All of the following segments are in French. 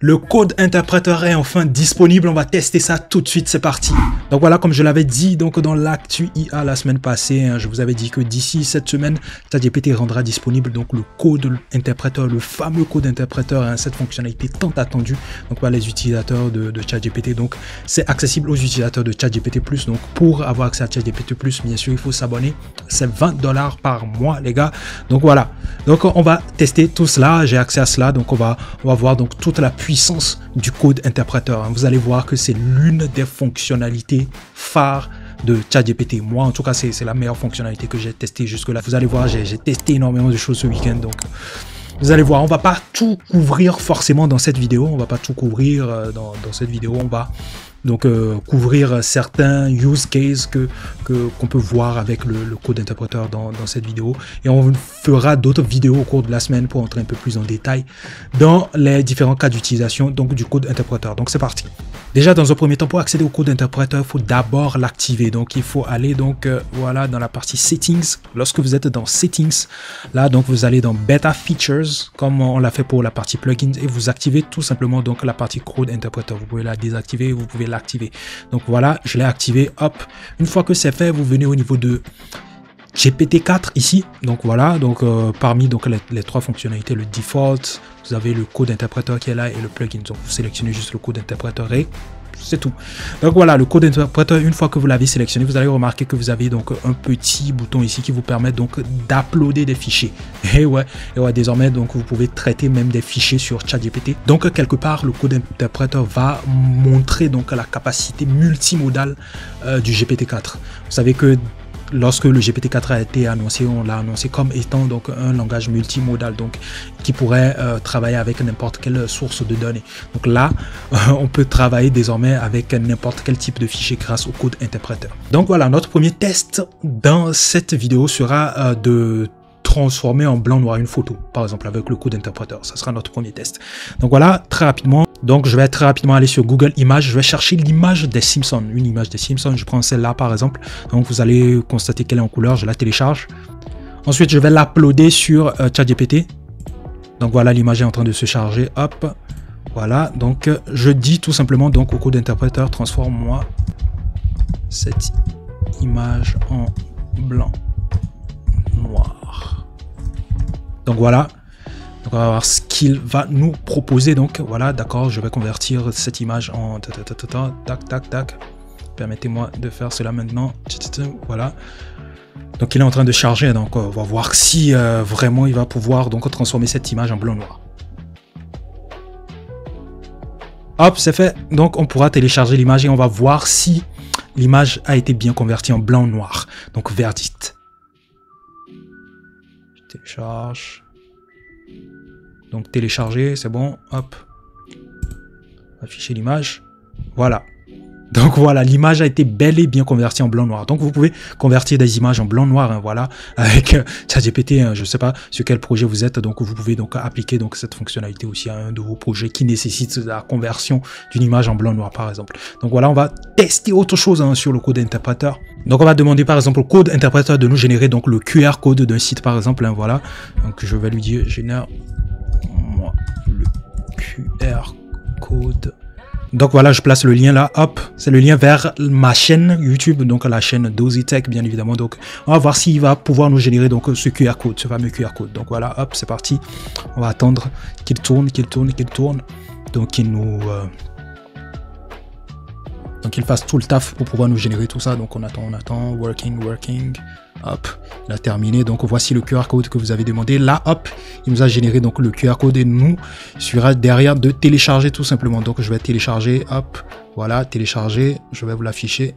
Le code interpréteur est enfin disponible. On va tester ça tout de suite. C'est parti. Donc voilà, comme je l'avais dit donc dans l'actu IA la semaine passée, je vous avais dit que d'ici cette semaine, ChatGPT rendra disponible donc le code interpréteur, le fameux code interpréteur, cette fonctionnalité tant attendue donc par les utilisateurs de ChatGPT. Donc c'est accessible aux utilisateurs de ChatGPT+. Donc pour avoir accès à ChatGPT+, bien sûr, il faut s'abonner. C'est $20 par mois, les gars. Donc voilà. Donc on va tester tout cela. J'ai accès à cela. Donc on va voir donc toute la puissance du code interpréteur. Vous allez voir que c'est l'une des fonctionnalités phares de ChatGPT. Moi, en tout cas, c'est la meilleure fonctionnalité que j'ai testée jusque-là. Vous allez voir, j'ai testé énormément de choses ce week-end. Donc, vous allez voir, on va pas tout couvrir forcément dans cette vidéo. On va pas tout couvrir dans cette vidéo. On va donc couvrir certains use cases qu'on peut voir avec le code interpréteur dans cette vidéo, et on fera d'autres vidéos au cours de la semaine pour entrer un peu plus en détail dans les différents cas d'utilisation donc du code interpréteur. Donc c'est parti. Déjà, dans un premier temps, pour accéder au code interpréteur, il faut d'abord l'activer. Donc il faut aller donc voilà dans la partie settings. Lorsque vous êtes dans settings, là donc vous allez dans beta features comme on l'a fait pour la partie plugins, et vous activez tout simplement donc la partie code interpréteur. Vous pouvez la désactiver, vous pouvez l'activer. Donc voilà, je l'ai activé. Hop, une fois que c'est fait, vous venez au niveau de GPT-4 ici. Donc voilà, donc parmi donc les trois fonctionnalités, le default, vous avez le code interpréteur qui est là et le plugin. Donc vous sélectionnez juste le code interpréteur et c'est tout. Donc voilà, le code interpréteur, une fois que vous l'avez sélectionné, vous allez remarquer que vous avez donc un petit bouton ici qui vous permet donc d'uploader des fichiers. Et ouais, désormais donc vous pouvez traiter même des fichiers sur ChatGPT. Donc quelque part, le code interpréteur va montrer donc la capacité multimodale du GPT-4. Vous savez que lorsque le GPT-4 a été annoncé, on l'a annoncé comme étant donc un langage multimodal, donc qui pourrait travailler avec n'importe quelle source de données. Donc là, on peut travailler désormais avec n'importe quel type de fichier grâce au code interpréteur. Donc voilà, notre premier test dans cette vidéo sera de transformer en blanc-noir une photo, par exemple avec le code interpréteur. Ça sera notre premier test. Donc voilà, très rapidement. Donc je vais très rapidement aller sur Google Images. Je vais chercher l'image des Simpsons, une image des Simpsons. Je prends celle-là par exemple. Donc vous allez constater qu'elle est en couleur. Je la télécharge. Ensuite, je vais l'uploader sur ChatGPT. Donc voilà, l'image est en train de se charger. Hop, voilà. Donc je dis tout simplement donc au code interpréteur, transforme-moi cette image en blanc noir. Donc voilà. Donc on va voir ce qu'il va nous proposer. Donc voilà, d'accord, je vais convertir cette image en tac. Permettez-moi de faire cela maintenant. Voilà. Donc il est en train de charger. Donc on va voir si vraiment il va pouvoir donc transformer cette image en blanc-noir. Hop, c'est fait. Donc on pourra télécharger l'image et on va voir si l'image a été bien convertie en blanc-noir. Donc verdict. Je télécharge. Donc télécharger, c'est bon, hop, afficher l'image, voilà. Donc voilà, l'image a été bel et bien convertie en blanc-noir. Donc vous pouvez convertir des images en blanc-noir, voilà, avec ChatGPT. Je ne sais pas sur quel projet vous êtes, donc vous pouvez donc appliquer donc cette fonctionnalité aussi à un de vos projets qui nécessite la conversion d'une image en blanc-noir, par exemple. Donc voilà, on va tester autre chose sur le code interpréteur. Donc on va demander par exemple au code interpréteur de nous générer donc le QR code d'un site, par exemple. Voilà. Donc je vais lui dire génère moi le QR code. Donc voilà, je place le lien là, hop, c'est le lien vers ma chaîne YouTube, donc la chaîne DozyTech bien évidemment. Donc on va voir s'il va pouvoir nous générer donc ce QR code, ce fameux QR code. Donc voilà, hop, c'est parti. On va attendre qu'il tourne. Donc qu'il nous donc il fasse tout le taf pour pouvoir nous générer tout ça. Donc on attend, working. Hop, il a terminé. Donc voici le QR code que vous avez demandé. Là, hop, il nous a généré donc le QR code et nous il suffira derrière de télécharger tout simplement. Donc je vais télécharger, hop, voilà, télécharger. Je vais vous l'afficher.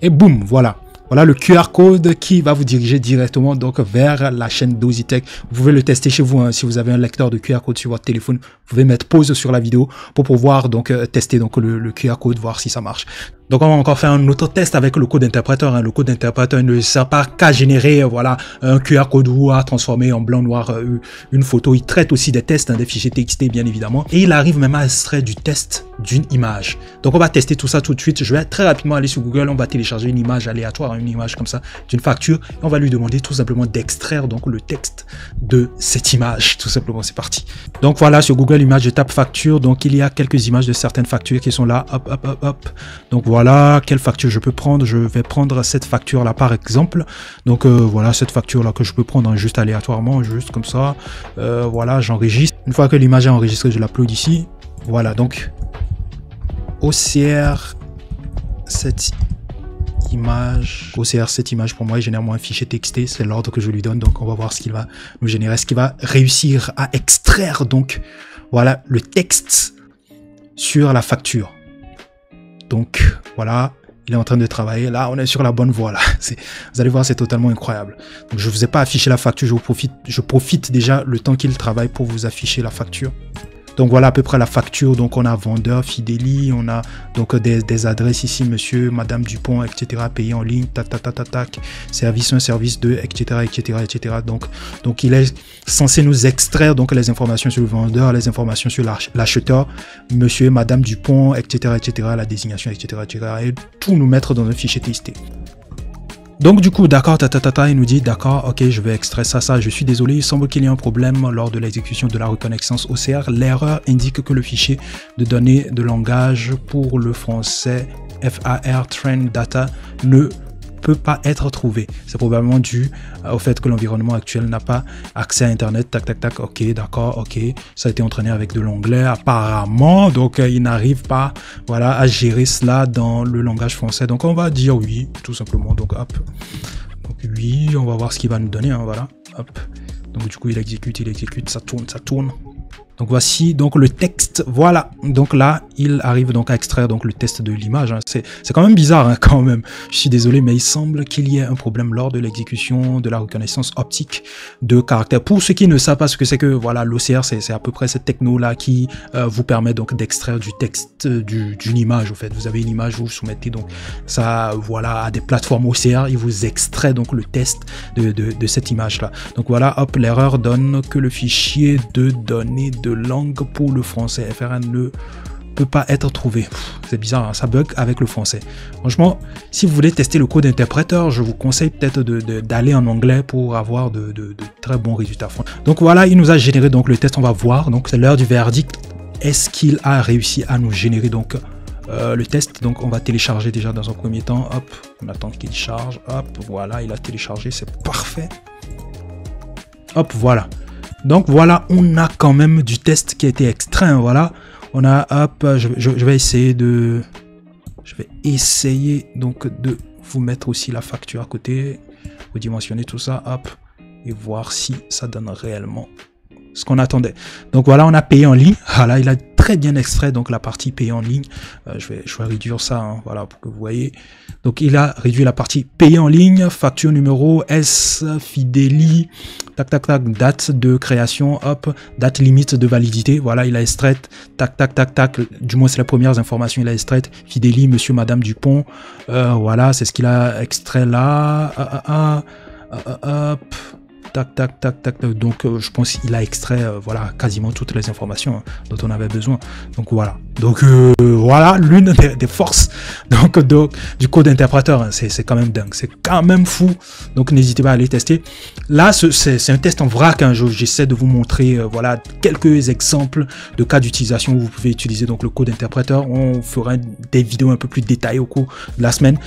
Et boum, voilà. Voilà le QR code qui va vous diriger directement donc vers la chaîne DozyTech. Vous pouvez le tester chez vous si vous avez un lecteur de QR code sur votre téléphone. Vous pouvez mettre pause sur la vidéo pour pouvoir donc tester donc le QR code, voir si ça marche. Donc, on va encore faire un autre test avec le code interpréteur. Hein. Le code interpréteur ne sert pas qu'à générer voilà, un QR code ou à transformer en blanc-noir une photo. Il traite aussi des tests, hein, des fichiers TXT, bien évidemment. Et il arrive même à extraire du test d'une image. Donc, on va tester tout ça tout de suite. Je vais très rapidement aller sur Google. On va télécharger une image aléatoire, une image comme ça, d'une facture. Et on va lui demander tout simplement d'extraire donc le texte de cette image. Tout simplement, c'est parti. Donc, voilà, sur Google Images, je tape facture. Donc, il y a quelques images de certaines factures qui sont là. Hop, hop, hop, hop. Donc, voilà, quelle facture je peux prendre? Je vais prendre cette facture là par exemple. Donc voilà, cette facture là que je peux prendre hein, juste aléatoirement, juste comme ça. Voilà, j'enregistre. Une fois que l'image est enregistrée, je l'upload ici. Voilà, donc OCR cette image. OCR cette image pour moi, il génère moi un fichier TXT, c'est l'ordre que je lui donne. Donc on va voir ce qu'il va nous générer, ce qu'il va réussir à extraire. Donc voilà le texte sur la facture. Donc voilà, il est en train de travailler. Là, on est sur la bonne voie. Là, vous allez voir, c'est totalement incroyable. Donc, je ne vous ai pas affiché la facture. Je profite déjà le temps qu'il travaille pour vous afficher la facture. Donc voilà à peu près la facture. Donc on a vendeur, Fideli, on a donc des adresses ici, monsieur, madame Dupont, etc. Payé en ligne, tac, tac, tac, tac, tac, service 1, service 2, etc., etc., etc. Donc il est censé nous extraire donc les informations sur le vendeur, les informations sur l'acheteur, monsieur et madame Dupont, etc., etc., la désignation, etc., etc. et tout nous mettre dans un fichier TXT. Donc du coup, d'accord, il nous dit, d'accord, ok, je vais extraire ça, je suis désolé, il semble qu'il y ait un problème lors de l'exécution de la reconnaissance OCR. L'erreur indique que le fichier de données de langage pour le français FAR train data ne peut pas être trouvé. C'est probablement dû au fait que l'environnement actuel n'a pas accès à Internet. Tac, tac, tac, ok, d'accord, ok. Ça a été entraîné avec de l'anglais apparemment, donc il n'arrive pas voilà, à gérer cela dans le langage français. Donc on va dire oui, tout simplement. Donc hop, donc oui, on va voir ce qu'il va nous donner, hein, voilà, hop. Donc du coup il exécute, ça tourne. Donc voici donc le texte, voilà. Donc là, il arrive donc à extraire donc le test de l'image. Hein. C'est quand même bizarre hein, quand même. Je suis désolé, mais il semble qu'il y ait un problème lors de l'exécution de la reconnaissance optique de caractère. Pour ceux qui ne savent pas ce que c'est que voilà l'OCR, c'est à peu près cette techno là qui vous permet donc d'extraire du texte d'une image. En fait, vous avez une image, vous soumettez donc ça voilà à des plateformes OCR, il vous extrait donc le test de cette image là. Donc voilà, hop, l'erreur donne que le fichier de données de langue pour le français FRN ne peut pas être trouvé. C'est bizarre, hein, ça bug avec le français. Franchement, si vous voulez tester le code interpréteur, je vous conseille peut-être d'aller en anglais pour avoir de très bons résultats. Donc voilà, il nous a généré donc le test, on va voir. Donc c'est l'heure du verdict. Est-ce qu'il a réussi à nous générer donc le test? Donc on va télécharger déjà dans un premier temps. Hop, on attend qu'il charge. Hop, voilà, il a téléchargé, c'est parfait. Hop, voilà. Donc voilà, on a quand même du test qui a été extrait, hein, voilà. On a, hop, je vais essayer donc de vous mettre aussi la facture à côté, redimensionner tout ça, hop, et voir si ça donne réellement ce qu'on attendait. Donc voilà, on a payé en ligne. Voilà, il a très bien extrait donc la partie payée en ligne. Je vais réduire ça, hein, voilà, pour que vous voyez. Donc il a réduit la partie payée en ligne, facture numéro S, Fideli, tac tac tac, date de création, hop, date limite de validité. Voilà, il a extrait, tac tac tac tac, du moins c'est les premières informations, il a extrait Fideli, monsieur, madame Dupont. Voilà, c'est ce qu'il a extrait là. Hop. Tac, tac, tac, tac. Donc, je pense qu'il a extrait voilà, quasiment toutes les informations hein, dont on avait besoin. Donc, voilà. Donc, voilà l'une des forces donc, du code interpréteur. Hein. C'est quand même dingue. C'est quand même fou. Donc, n'hésitez pas à aller tester. Là, c'est un test en vrac. Hein. J'essaie de vous montrer voilà, quelques exemples de cas d'utilisation où vous pouvez utiliser donc, le code interpréteur. On fera des vidéos un peu plus détaillées au cours de la semaine.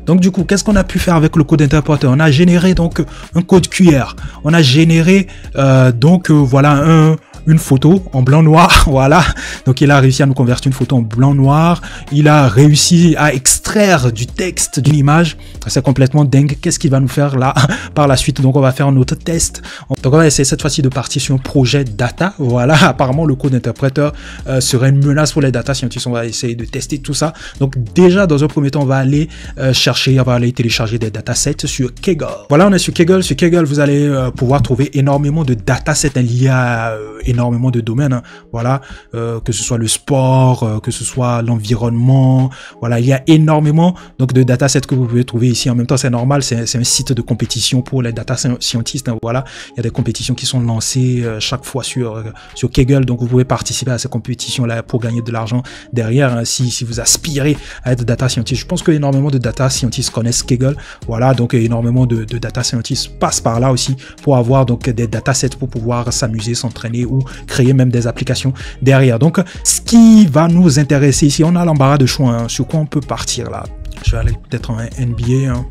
Donc du coup, qu'est-ce qu'on a pu faire avec le code interpréteur? On a généré donc un code QR. On a généré voilà une photo en blanc-noir, voilà. Donc il a réussi à nous convertir une photo en blanc-noir. Il a réussi à extraire du texte d'une image. C'est complètement dingue. Qu'est-ce qu'il va nous faire là par la suite? Donc on va faire un autre test. Donc on va essayer cette fois-ci de partir sur un projet data. Voilà, apparemment le code interpréteur serait une menace pour les data scientists. On va essayer de tester tout ça. Donc déjà dans un premier temps, on va aller on va aller télécharger des datasets sur Kaggle. Voilà, on est sur Kaggle. Sur Kaggle, vous allez pouvoir trouver énormément de datasets liés à énormément de domaines, hein. Voilà, que ce soit le sport, que ce soit l'environnement, voilà, il y a énormément donc de datasets que vous pouvez trouver ici. En même temps, c'est normal, c'est un site de compétition pour les data scientists, hein. Voilà, il y a des compétitions qui sont lancées chaque fois sur Kaggle, donc vous pouvez participer à ces compétitions-là pour gagner de l'argent derrière, hein, si vous aspirez à être data scientist. Je pense que énormément de data scientists connaissent Kaggle, voilà, donc énormément de data scientists passent par là aussi pour avoir donc des datasets pour pouvoir s'amuser, s'entraîner ou créer même des applications derrière. Donc ce qui va nous intéresser ici, on a l'embarras de choix, hein, sur quoi on peut partir là. Je vais aller peut-être en NBA, hein.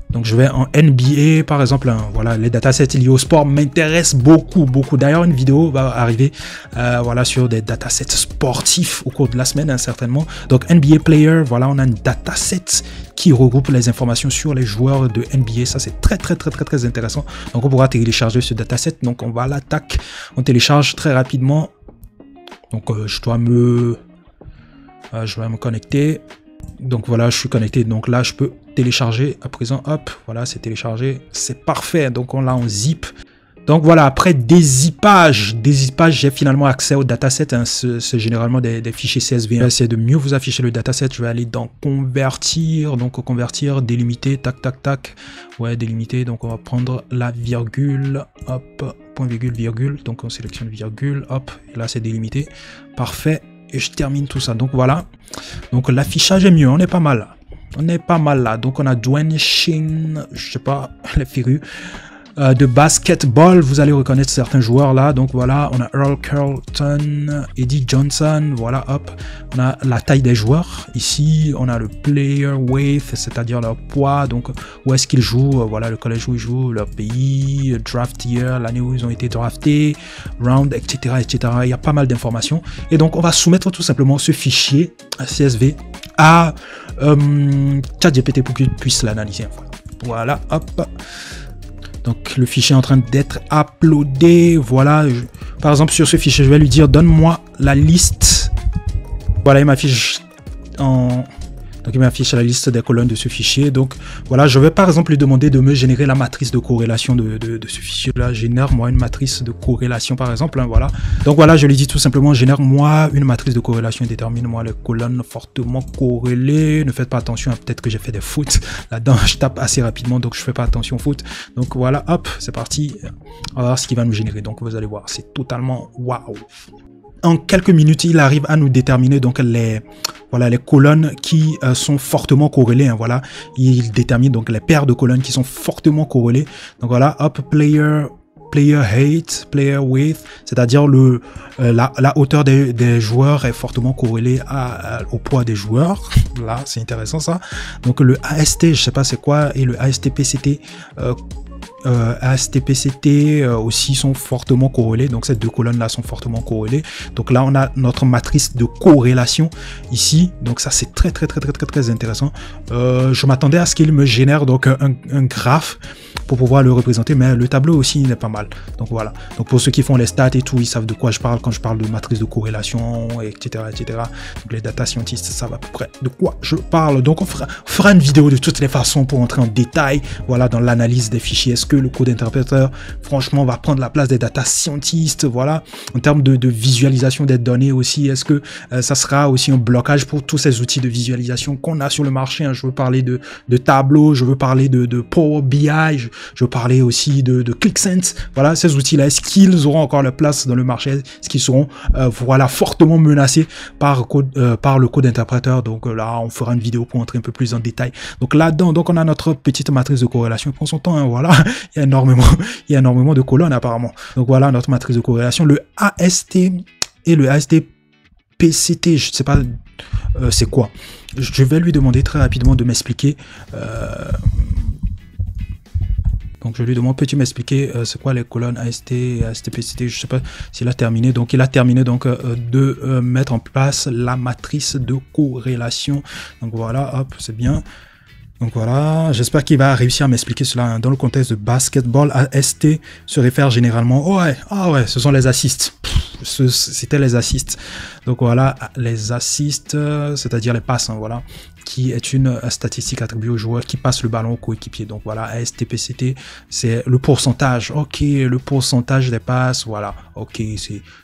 Donc je vais en NBA par exemple, hein. Voilà, les datasets liés au sport m'intéressent beaucoup. D'ailleurs, une vidéo va arriver voilà, sur des datasets sportifs au cours de la semaine, hein, certainement. Donc NBA Player, voilà, on a une dataset qui regroupe les informations sur les joueurs de NBA. Ça, c'est très intéressant. Donc on pourra télécharger ce dataset. Donc on va à l'attaque, on télécharge très rapidement. Donc je vais me connecter. Donc voilà, je suis connecté. Donc là, je peux télécharger à présent. Hop, voilà, c'est téléchargé. C'est parfait. Donc on l'a en zip. Donc voilà, après dézippage, j'ai finalement accès au dataset, hein. C'est généralement des fichiers CSV. Je vais essayer de mieux vous afficher le dataset. Je vais aller dans convertir, donc convertir, délimiter, tac. Ouais, délimiter. Donc on va prendre la virgule, hop, point virgule, virgule. Donc on sélectionne virgule, hop, et là c'est délimité. Parfait. Et je termine tout ça. Donc voilà. Donc l'affichage est mieux. On est pas mal. Là. Donc on a Dwayne Shane, je sais pas, les figures. De basketball, vous allez reconnaître certains joueurs là. Donc voilà, on a Earl Carlton, Eddie Johnson. Voilà, hop. On a la taille des joueurs. Ici, on a le player weight, c'est-à-dire leur poids. Donc où est-ce qu'ils jouent. Voilà, le collège où ils jouent, leur pays, draft year, l'année où ils ont été draftés, round, etc. Il y a pas mal d'informations. Et donc, on va soumettre tout simplement ce fichier CSV à ChatGPT pour qu'il puisse l'analyser. Voilà, hop. Donc le fichier est en train d'être uploadé. Voilà, par exemple sur ce fichier, je vais lui dire donne-moi la liste. Voilà, il m'affiche la liste des colonnes de ce fichier. Donc voilà, je vais par exemple lui demander de me générer la matrice de corrélation de ce fichier-là. Génère-moi une matrice de corrélation par exemple, hein, voilà. Donc voilà, je lui dis tout simplement génère-moi une matrice de corrélation et détermine-moi les colonnes fortement corrélées. Ne faites pas attention, hein, peut-être que j'ai fait des fautes là-dedans. Je tape assez rapidement, donc je fais pas attention aux fautes. Donc voilà, hop, c'est parti. On va voir ce qu'il va nous générer. Donc vous allez voir, c'est totalement waouh. En quelques minutes, il arrive à nous déterminer donc les colonnes qui sont fortement corrélées, hein, voilà, il détermine donc les paires de colonnes qui sont fortement corrélées. Donc voilà, hop, player height, player width, c'est-à-dire la hauteur des joueurs est fortement corrélée au poids des joueurs. Là, c'est intéressant ça. Donc le AST, je sais pas c'est quoi, et le AST-PCT AST-PCT aussi sont fortement corrélés. Donc ces deux colonnes là sont fortement corrélées. Donc là on a notre matrice de corrélation ici. Donc ça c'est très intéressant. Je m'attendais à ce qu'il me génère donc un graphe pour pouvoir le représenter, mais le tableau aussi il est pas mal. Donc voilà. Donc pour ceux qui font les stats et tout, ils savent de quoi je parle quand je parle de matrice de corrélation, etc. Donc les data scientists savent à peu près de quoi je parle. Donc on fera une vidéo de toutes les façons pour entrer en détail, voilà, dans l'analyse des fichiers. Est-ce que le code interpréteur, franchement, va prendre la place des data scientists, voilà, en termes de visualisation des données aussi. Est-ce que ça sera aussi un blocage pour tous ces outils de visualisation qu'on a sur le marché, hein. Je veux parler de Tableau, je veux parler de Power BI, je veux parler aussi de ClickSense. Voilà, ces outils-là, est-ce qu'ils auront encore leur place dans le marché? Est-ce qu'ils seront voilà, fortement menacés par le code interpréteur? Donc là, on fera une vidéo pour entrer un peu plus en détail. Donc là-dedans, donc on a notre petite matrice de corrélation. Prends son temps, hein, voilà. Il y a énormément de colonnes apparemment. Donc voilà notre matrice de corrélation. Le AST et le AST-PCT, je ne sais pas c'est quoi. Je vais lui demander très rapidement de m'expliquer. Donc je lui demande, peux-tu m'expliquer c'est quoi les colonnes AST et AST-PCT? Je ne sais pas s'il a terminé. Donc il a terminé donc de mettre en place la matrice de corrélation. Donc voilà, hop, c'est bien. Donc voilà, j'espère qu'il va réussir à m'expliquer cela. Dans le contexte de basketball, AST se réfère généralement... Oh ouais, ah ouais, ce sont les assists. C'était les assists. Donc voilà, les assists, c'est-à-dire les passes, hein, voilà. qui est une statistique attribuée au joueur qui passe le ballon au coéquipier. Donc voilà, ASTPCT, c'est le pourcentage. Ok, le pourcentage des passes, voilà. Ok,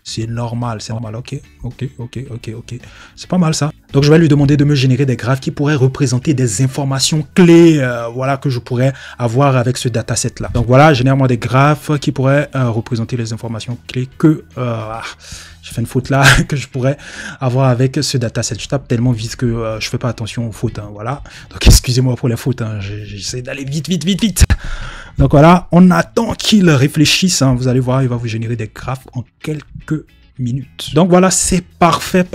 c'est normal, ok. C'est pas mal ça. Donc je vais lui demander de me générer des graphes qui pourraient représenter des informations clés, voilà, que je pourrais avoir avec ce dataset là. Donc voilà, génère-moi des graphes qui pourraient représenter les informations clés que j'ai fait une faute là que je pourrais avoir avec ce dataset. Je tape tellement vite que je fais pas attention aux fautes, hein, voilà. Donc excusez-moi pour les fautes, hein, j'essaie d'aller vite. Donc voilà, on attend qu'il réfléchisse, hein. Vous allez voir, il va vous générer des graphes en quelques minutes. Donc voilà, c'est parfait.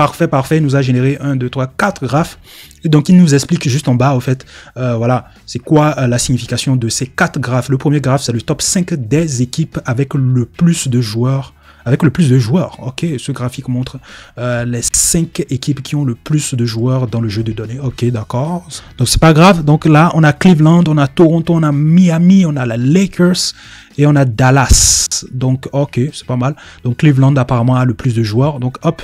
Il nous a généré 1, 2, 3, 4 graphes. Et donc il nous explique juste en bas, au fait, voilà, c'est quoi la signification de ces 4 graphes. Le premier graphe, c'est le top 5 des équipes avec le plus de joueurs. Ok, ce graphique montre les 5 équipes qui ont le plus de joueurs dans le jeu de données. Ok, d'accord. Donc c'est pas grave. Donc là, on a Cleveland, on a Toronto, on a Miami, on a la Lakers et on a Dallas. Donc ok, c'est pas mal. Donc Cleveland apparemment a le plus de joueurs. Donc hop,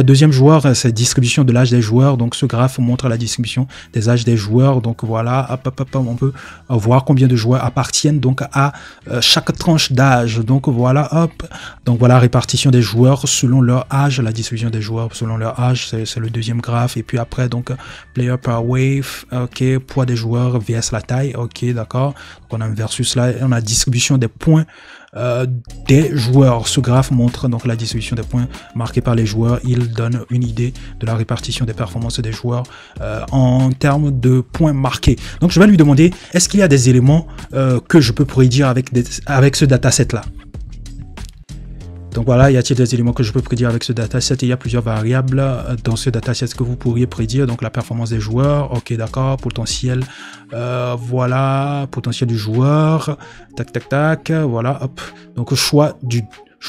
deuxième joueur, c'est distribution de l'âge des joueurs. Donc ce graphe montre la distribution des âges des joueurs. Donc voilà, hop, on peut voir combien de joueurs appartiennent donc à chaque tranche d'âge. Donc voilà, hop. Donc voilà, répartition des joueurs selon leur âge, la distribution des joueurs selon leur âge, c'est le deuxième graphe. Et puis après, donc player per wave, ok, poids des joueurs vs la taille, ok, d'accord. Donc on a un versus là, on a distribution des points des joueurs. Ce graphe montre donc la distribution des points marqués par les joueurs. Il donne une idée de la répartition des performances des joueurs en termes de points marqués. Donc je vais lui demander, est-ce qu'il y a des éléments que je peux prédire avec ce dataset là? Donc voilà, y a-t-il des éléments que je peux prédire avec ce dataset? Il y a plusieurs variables dans ce dataset que vous pourriez prédire. Donc la performance des joueurs, ok, d'accord, potentiel, voilà, potentiel du joueur, tac, voilà, hop. Donc choix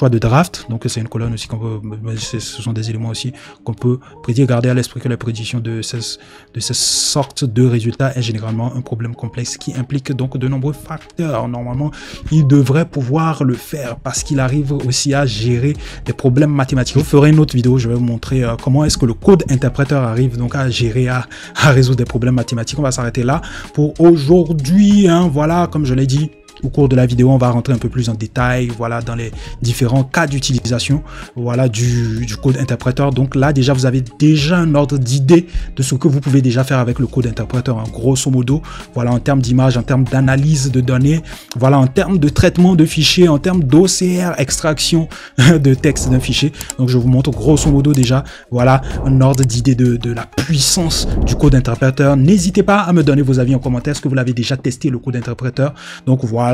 de draft, donc c'est une colonne aussi qu'on peut, ce sont des éléments aussi qu'on peut prédire. Gardez à l'esprit que la prédiction de ces sortes de résultats est généralement un problème complexe qui implique donc de nombreux facteurs. Normalement, il devrait pouvoir le faire parce qu'il arrive aussi à gérer des problèmes mathématiques. Je vous ferai une autre vidéo, je vais vous montrer comment est-ce que le code interpréteur arrive donc à gérer, à résoudre des problèmes mathématiques. On va s'arrêter là pour aujourd'hui, hein, voilà, comme je l'ai dit. Au cours de la vidéo, on va rentrer un peu plus en détail, voilà, dans les différents cas d'utilisation, voilà, du code interpréteur. Donc là, déjà, vous avez déjà un ordre d'idée de ce que vous pouvez déjà faire avec le code interpréteur, hein, grosso modo, voilà, en termes d'image, en termes d'analyse de données, voilà, en termes de traitement de fichiers, en termes d'OCR, extraction de texte d'un fichier. Donc, je vous montre grosso modo déjà, voilà, un ordre d'idée de la puissance du code interpréteur. N'hésitez pas à me donner vos avis en commentaire. Est-ce que vous l'avez déjà testé, le code interpréteur? Donc, voilà.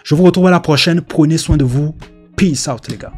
Je vous retrouve à la prochaine. Prenez soin de vous. Peace out, les gars.